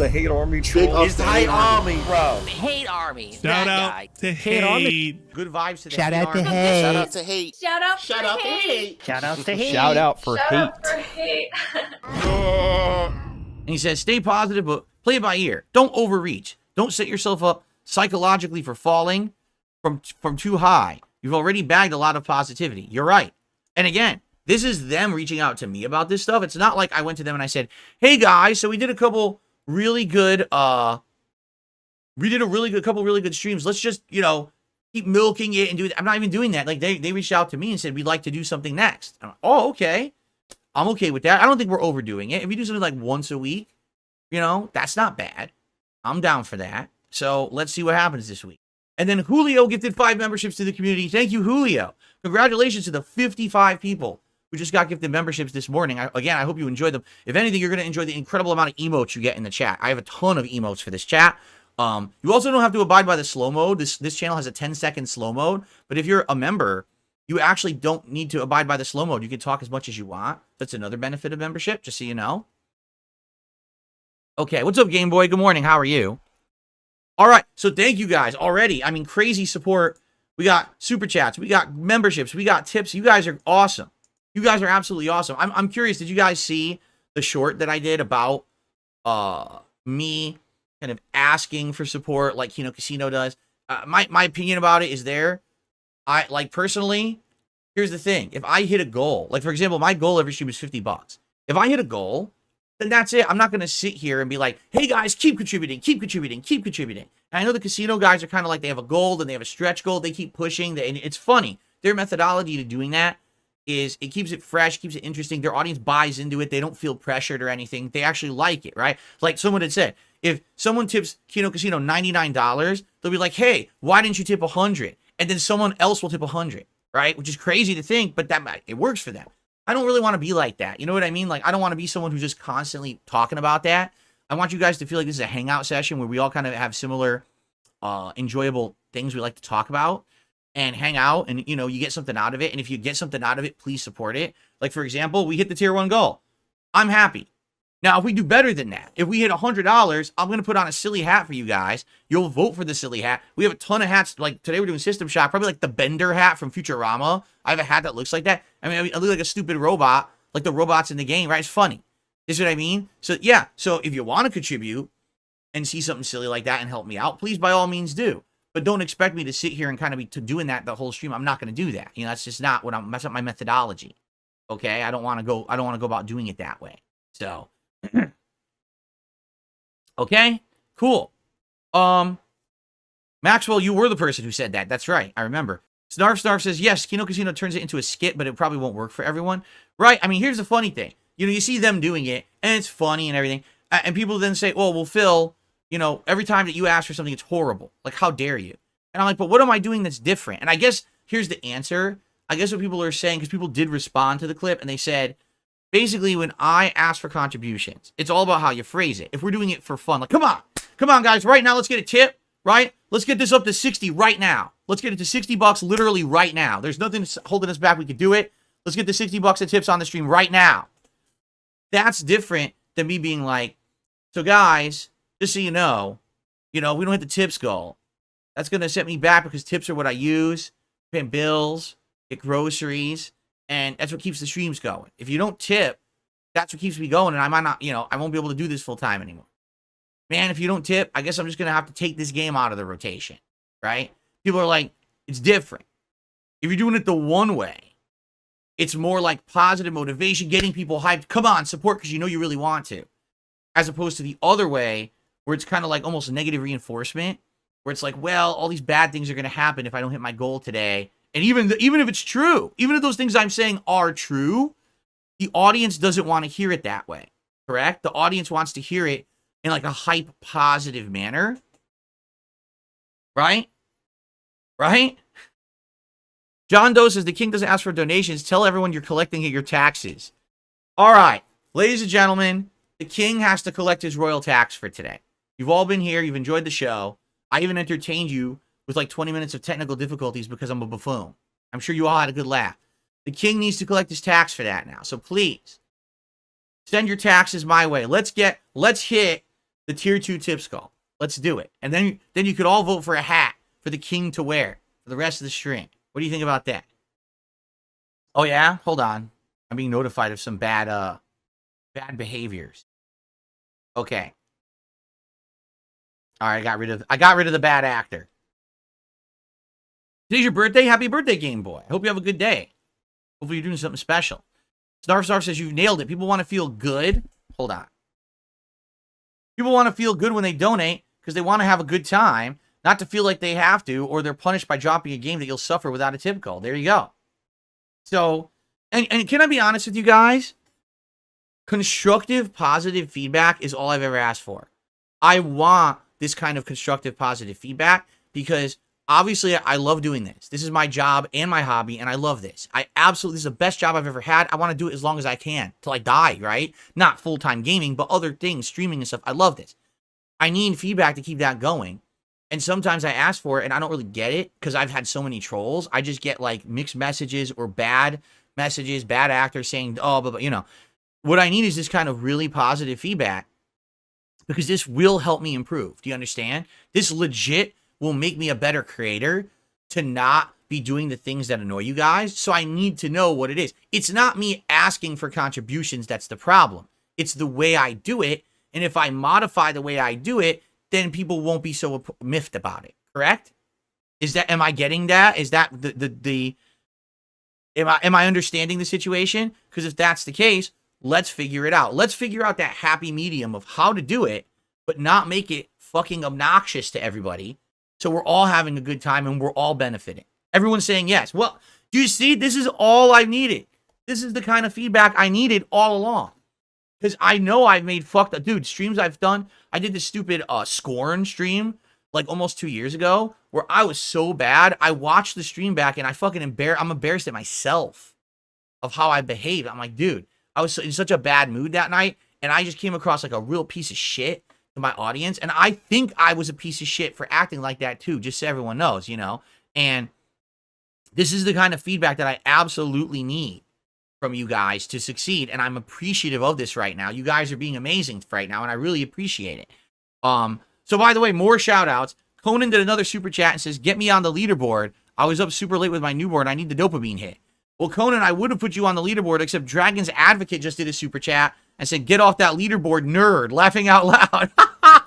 the hate army Big troll. ups to Hate Army. bro. Hate Army. Shout that out guy. to Hate Army. Hate. Good vibes to the Shout Hate out to Army. Hate. Shout out to Hate. Shout out Shout for out to hate. Hate. Shout out to Hate. Shout out for Shout hate. out for hate. And he says, stay positive, but play it by ear. Don't overreach. Don't set yourself up psychologically for falling from too high. You've already bagged a lot of positivity. You're right. And again, this is them reaching out to me about this stuff. It's not like I went to them and I said, hey guys, so we did a couple really good, couple really good streams. Let's just, keep milking it and do it. I'm not even doing that. Like they reached out to me and said, we'd like to do something next. I'm like, oh, okay. I'm okay with that. I don't think we're overdoing it. If you do something like once a week, that's not bad. I'm down for that. So let's see what happens this week. And then Julio gifted 5 memberships to the community. Thank you, Julio. Congratulations to the 55 people who just got gifted memberships this morning. I hope you enjoyed them. If anything, you're going to enjoy the incredible amount of emotes you get in the chat. I have a ton of emotes for this chat. You also don't have to abide by the slow mode. This channel has a 10-second slow mode. But if you're a member, you actually don't need to abide by the slow mode. You can talk as much as you want. That's another benefit of membership, just so you know. Okay, what's up, Game Boy? Good morning. How are you? All right, so thank you guys already. I mean, crazy support. We got super chats. We got memberships. We got tips. You guys are awesome. You guys are absolutely awesome. I'm curious, did you guys see the short that I did about me kind of asking for support like Kino Casino does? My opinion about it is there. Personally, here's the thing. If I hit a goal, like for example, my goal every stream is $50. If I hit a goal, then that's it. I'm not going to sit here and be like, hey guys, keep contributing, keep contributing, keep contributing. And I know the casino guys are kind of like, they have a goal and they have a stretch goal. They keep pushing. And it's funny. Their methodology to doing that is it keeps it fresh, keeps it interesting. Their audience buys into it. They don't feel pressured or anything. They actually like it, right? Like someone had said, if someone tips Kino Casino $99, they'll be like, hey, why didn't you tip 100? And then someone else will tip 100, right? Which is crazy to think, but it works for them. I don't really want to be like that. You know what I mean? Like, I don't want to be someone who's just constantly talking about that. I want you guys to feel like this is a hangout session where we all kind of have similar enjoyable things we like to talk about and hang out and, you get something out of it. And if you get something out of it, please support it. Like, for example, we hit the tier 1 goal. I'm happy. Now, if we do better than that, if we hit $100, I'm going to put on a silly hat for you guys. You'll vote for the silly hat. We have a ton of hats. Like today we're doing System Shock, probably like the Bender hat from Futurama. I have a hat that looks like that. I mean, I look like a stupid robot, like the robots in the game, right? It's funny. You see what I mean? So yeah, so if you want to contribute and see something silly like that and help me out, please by all means do. But don't expect me to sit here and kind of be doing that the whole stream. I'm not going to do that. That's just not that's not my methodology. Okay? I don't want to go about doing it that way. So okay, cool. Maxwell, you were the person who said that. That's right. I remember. Snarf says, yes, Kino Casino turns it into a skit, but it probably won't work for everyone. Right? I mean, here's the funny thing. You see them doing it, and it's funny and everything. And people then say, well, Phil, every time that you ask for something, it's horrible. Like, how dare you? And I'm like, but what am I doing that's different? And I guess here's the answer. I guess what people are saying, because people did respond to the clip, and they said, basically, when I ask for contributions, it's all about how you phrase it. If we're doing it for fun, like, come on, guys, right now, let's get a tip, right? Let's get this up to 60 right now. Let's get it to $60 literally right now. There's nothing holding us back. We could do it. Let's get the $60 of tips on the stream right now. That's different than me being like, so guys, just so you know, we don't hit the tips goal. That's going to set me back because tips are what I use, pay bills, get groceries, and that's what keeps the streams going. If you don't tip, that's what keeps me going, and I might not, I won't be able to do this full time anymore. Man, if you don't tip, I guess I'm just going to have to take this game out of the rotation, right? People are like, it's different. If you're doing it the one way, it's more like positive motivation, getting people hyped. Come on, support because you really want to. As opposed to the other way, where it's kind of like almost negative reinforcement, where it's like, well, all these bad things are going to happen if I don't hit my goal today. And even if it's true, even if those things I'm saying are true, the audience doesn't want to hear it that way, correct? The audience wants to hear it in like a hype positive manner, right? Right? John Doe says the king doesn't ask for donations. Tell everyone you're collecting your taxes. All right, ladies and gentlemen, the king has to collect his royal tax for today. You've all been here. You've enjoyed the show. I even entertained you with like 20 minutes of technical difficulties because I'm a buffoon. I'm sure you all had a good laugh. The king needs to collect his tax for that now. So please, send your taxes my way. Let's hit the tier 2 tip skull. Let's do it. And then you could all vote for a hat for the king to wear for the rest of the stream. What do you think about that? Oh yeah? Hold on. I'm being notified of some bad behaviors. Okay. All right, I got rid of the bad actor. Today's your birthday. Happy birthday, Game Boy. I hope you have a good day. Hopefully you're doing something special. Snarf says you nailed it. People want to feel good. Hold on. People want to feel good when they donate because they want to have a good time, not to feel like they have to, or they're punished by dropping a game that you'll suffer without a tip call. There you go. So, and can I be honest with you guys? Constructive, positive feedback is all I've ever asked for. I want this kind of constructive, positive feedback because obviously I love doing this. This is my job and my hobby, and I love this. This is the best job I've ever had. I want to do it as long as I can till I die, right? Not full-time gaming, but other things, streaming and stuff. I love this. I need feedback to keep that going. And sometimes I ask for it and I don't really get it because I've had so many trolls. I just get like mixed messages or bad messages, bad actors saying, oh, but you know, what I need is this kind of really positive feedback because this will help me improve. Do you understand? This legit will make me a better creator to not be doing the things that annoy you guys. So I need to know what it is. It's not me asking for contributions that's the problem. It's the way I do it. And if I modify the way I do it, then people won't be so miffed about it. Correct? Am I getting that? Is that am I understanding the situation? Because if that's the case, let's figure it out. Let's figure out that happy medium of how to do it, but not make it fucking obnoxious to everybody. So we're all having a good time and we're all benefiting. Everyone's saying yes. Well, do you see? This is all I needed. This is the kind of feedback I needed all along. Because I know I've made fucked up, dude, streams I've done. I did this stupid Scorn stream like almost 2 years ago where I was so bad. I watched the stream back and I'm embarrassed at myself of how I behaved. I'm like, dude, I was in such a bad mood that night and I just came across like a real piece of shit to my audience. And I think I was a piece of shit for acting like that too, just so everyone knows, you know. And this is the kind of feedback that I absolutely need from you guys to succeed, and I'm appreciative of this right now. You guys are being amazing right now, and I really appreciate it. So by the way, more shout outs. Conan did another super chat and says, get me on the leaderboard. I was up super late with my newborn. I need the dopamine hit. Well, Conan, I would have put you on the leaderboard, except Dragon's Advocate just did a super chat and said, get off that leaderboard, nerd, laughing out loud.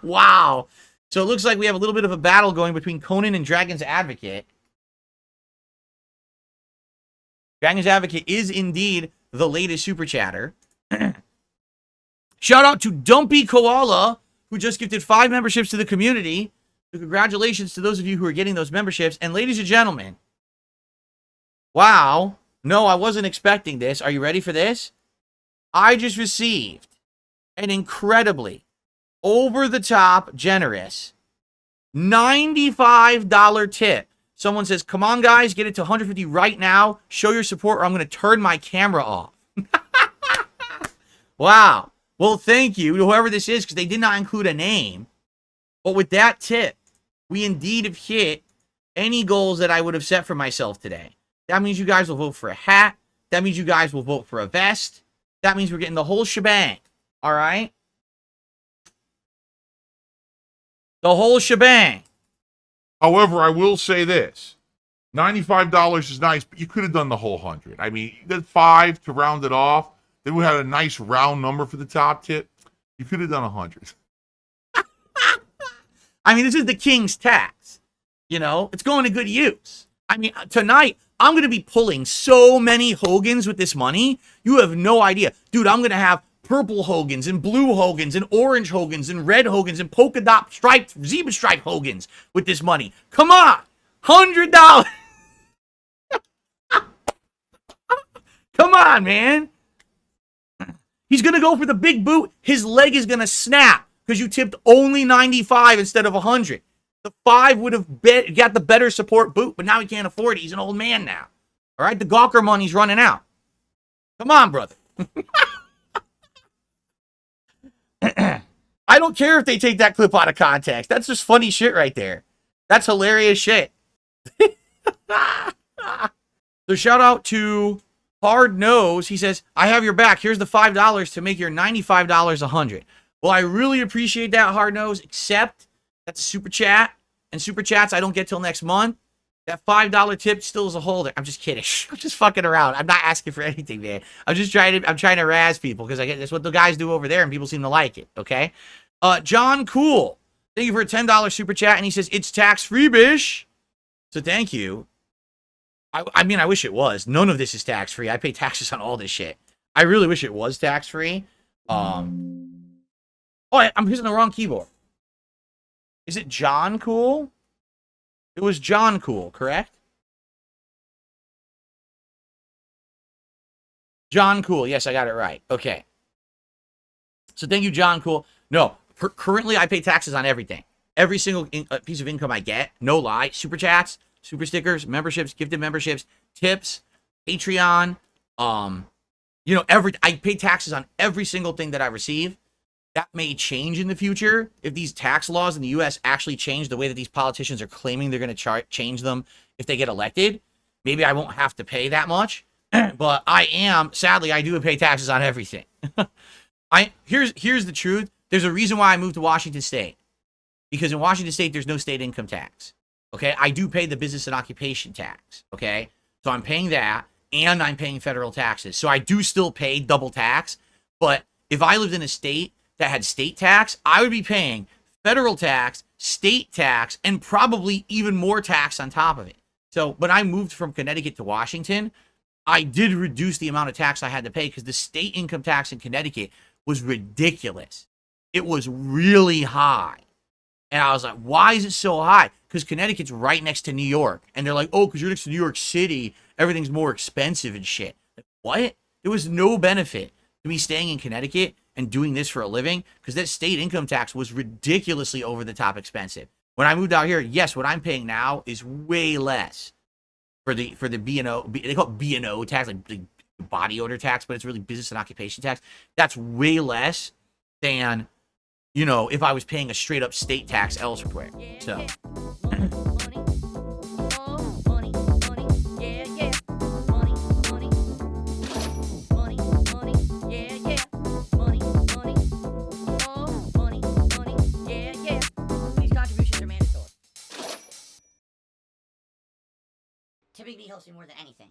Wow. So it looks like we have a little bit of a battle going between Conan and Dragon's Advocate. Dragon's Advocate is indeed the latest super chatter. Shout out to Dumpy Koala, who just gifted 5 memberships to the community. So congratulations to those of you who are getting those memberships. And ladies and gentlemen, wow, no, I wasn't expecting this. Are you ready for this? I just received an incredibly over-the-top generous $95 tip. Someone says, come on, guys, get it to 150 right now. Show your support or I'm going to turn my camera off. Wow. Well, thank you to whoever this is because they did not include a name. But with that tip, we indeed have hit any goals that I would have set for myself today. That means you guys will vote for a hat. That means you guys will vote for a vest. That means we're getting the whole shebang. All right? The whole shebang. However, I will say this. $95 is nice, but you could have done the whole 100. I mean, you did 5 to round it off. Then we had a nice round number for the top tip. You could have done 100. I mean, this is the king's tax. You know, it's going to good use. I mean, tonight, I'm going to be pulling so many Hogans with this money. You have no idea. Dude, I'm going to have purple Hogans and blue Hogans and orange Hogans and red Hogans and polka dot striped, zebra stripe Hogans with this money. Come on. $100. Come on, man. He's going to go for the big boot. His leg is going to snap because you tipped only 95 instead of 100. The 5 would have got the better support boot, but now he can't afford it. He's an old man now. All right? The Gawker money's running out. Come on, brother. I don't care if they take that clip out of context. That's just funny shit right there. That's hilarious shit. So shout out to Hard Nose. He says, I have your back. Here's the $5 to make your $95 $100. Well, I really appreciate that, Hard Nose, except that's a super chat. And super chats I don't get till next month. That $5 tip still is a holder. I'm just kidding. I'm just fucking around. I'm not asking for anything, man. I'm trying to razz people because I get that's what the guys do over there and people seem to like it. Okay. John Cool. Thank you for a $10 super chat. And he says, it's tax-free, bish. So thank you. I mean, I wish it was. None of this is tax-free. I pay taxes on all this shit. I really wish it was tax-free. Oh, I'm using the wrong keyboard. Is it John Cool? It was John Cool, correct? John Cool. Yes, I got it right. Okay. So thank you, John Cool. No, currently I pay taxes on everything. Every single piece of income I get. No lie. Super chats, super stickers, memberships, gifted memberships, tips, Patreon. I pay taxes on every single thing that I receive. That may change in the future if these tax laws in the U.S. actually change the way that these politicians are claiming they're going to change them if they get elected. Maybe I won't have to pay that much, but sadly, I do pay taxes on everything. Here's the truth. There's a reason why I moved to Washington State, because in Washington State, there's no state income tax. Okay. I do pay the business and occupation tax. Okay. So I'm paying that and I'm paying federal taxes. So I do still pay double tax, but if I lived in a state that had state tax, I would be paying federal tax, state tax, and probably even more tax on top of it. So when I moved from Connecticut to Washington, I did reduce the amount of tax I had to pay because the state income tax in Connecticut was ridiculous. It was really high. And I was like, why is it so high? Because Connecticut's right next to New York. And they're like, oh, because you're next to New York City, everything's more expensive and shit. Like, what? There was no benefit to me staying in Connecticut and doing this for a living because that state income tax was ridiculously over the top expensive. When I moved out here, yes, what I'm paying now is way less for the B&O. They call it B&O tax, like the body odor tax, but it's really business and occupation tax. That's way less than, if I was paying a straight up state tax elsewhere. So. Typically helps me more than anything.